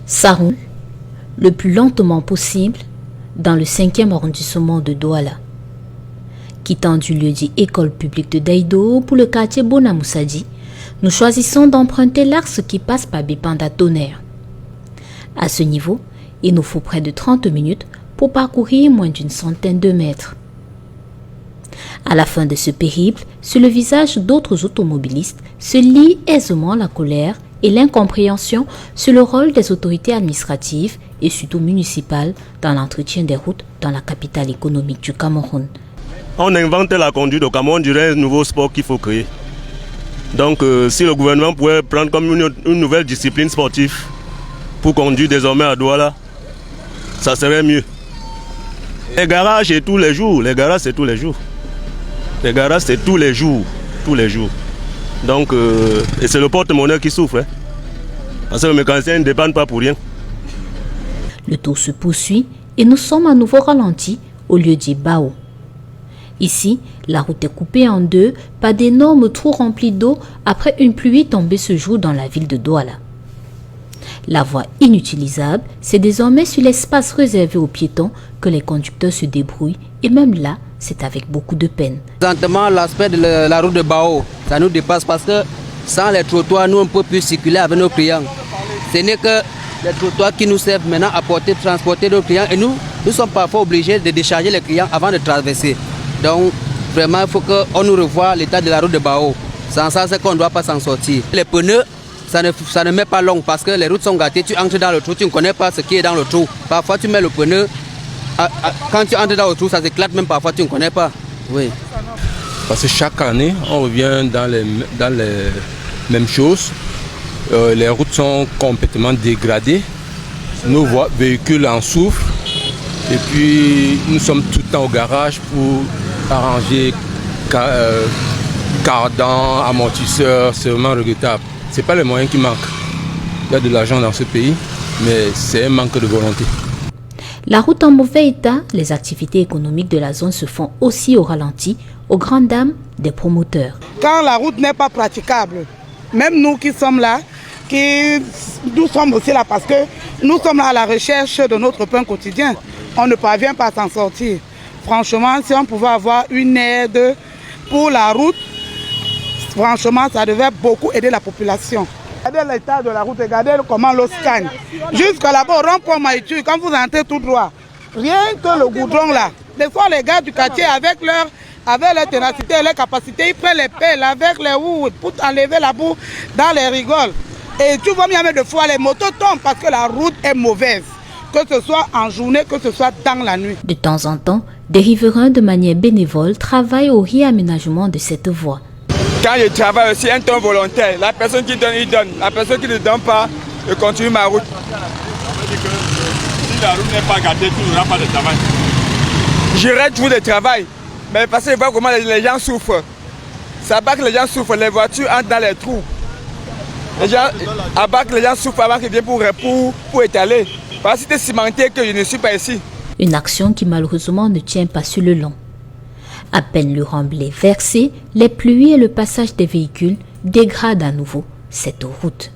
Ça roule le plus lentement possible dans le 5e arrondissement de Douala. Quittant du lieu-dit École publique de Daïdo pour le quartier Bonamoussadi, nous choisissons d'emprunter l'axe qui passe par Bipanda Tonnerre. À ce niveau, il nous faut près de 30 minutes pour parcourir moins d'une centaine de mètres. À la fin de ce périple, sur le visage d'autres automobilistes se lit aisément la colère et l'incompréhension sur le rôle des autorités administratives et surtout municipales dans l'entretien des routes dans la capitale économique du Cameroun. On invente la conduite au Cameroun, on dirait un nouveau sport qu'il faut créer. Donc si le gouvernement pouvait prendre comme une nouvelle discipline sportive pour conduire désormais à Douala, ça serait mieux. Les garages c'est tous les jours, les garages c'est tous les jours. Les garages c'est tous les jours. Donc et c'est le porte-monnaie qui souffre. Parce que le mécanicien ne dépend pas pour rien. Le tour se poursuit et nous sommes à nouveau ralentis au lieu dit Bao. Ici, la route est coupée en deux par d'énormes trous remplis d'eau après une pluie tombée ce jour dans la ville de Douala. La voie inutilisable, c'est désormais sur l'espace réservé aux piétons que les conducteurs se débrouillent et même là, c'est avec beaucoup de peine. Présentement, l'aspect de la route de Bao, ça nous dépasse parce que sans les trottoirs, nous on ne peut plus circuler avec nos clients. Ce n'est que les trottoirs qui nous servent maintenant à transporter nos clients et nous sommes parfois obligés de décharger les clients avant de traverser. Donc vraiment, il faut qu'on nous revoie l'état de la route de Bao. Sans ça, c'est qu'on ne doit pas s'en sortir. Les pneus, ça ne met pas long parce que les routes sont gâtées. Tu entres dans le trou, tu ne connais pas ce qui est dans le trou. Parfois, tu mets le pneu. Quand tu entres dans le trou, ça s'éclate même parfois, tu ne connais pas. Oui. Parce que chaque année, on revient dans les mêmes choses. Les routes sont complètement dégradées. Nos véhicules en souffrent. Et puis, nous sommes tout le temps au garage pour arranger cardans, amortisseurs. C'est vraiment regrettable. Ce n'est pas les moyens qui manquent. Il y a de l'argent dans ce pays, mais c'est un manque de volonté. La route en mauvais état, les activités économiques de la zone se font aussi au ralenti, aux grandes dames des promoteurs. Quand la route n'est pas praticable, même nous qui sommes là, nous sommes aussi là parce que nous sommes là à la recherche de notre pain quotidien. On ne parvient pas à s'en sortir. Franchement, si on pouvait avoir une aide pour la route, franchement, ça devait beaucoup aider la population. Regardez l'état de la route, regardez comment l'eau scanne. Jusqu'à là-bas, au rond-point Maïtu, quand vous entrez tout droit, rien que le goudron là. Des fois, les gars du quartier, avec leur ténacité et leur capacité, ils prennent les pelles avec les roues pour enlever la boue dans les rigoles. Et tu vois bien de fois, les motos tombent parce que la route est mauvaise. Que ce soit en journée, que ce soit dans la nuit. De temps en temps, des riverains de manière bénévole travaillent au réaménagement de cette voie. Quand je travaille aussi, un temps volontaire, la personne qui donne, il donne. La personne qui ne donne pas, je continue ma route. Si la route n'est pas gâtée, tu n'auras pas de travail. J'irai trouver du travail. Mais parce que je vois comment les gens souffrent. Ça bat que les gens souffrent, les voitures entrent dans les trous. Les gens abattent, les gens souffrent avant qu'ils viennent pour étaler. Parce que c'est cimenté que je ne suis pas ici. Une action qui malheureusement ne tient pas sur le long. À peine le remblai versé, les pluies et le passage des véhicules dégradent à nouveau cette route.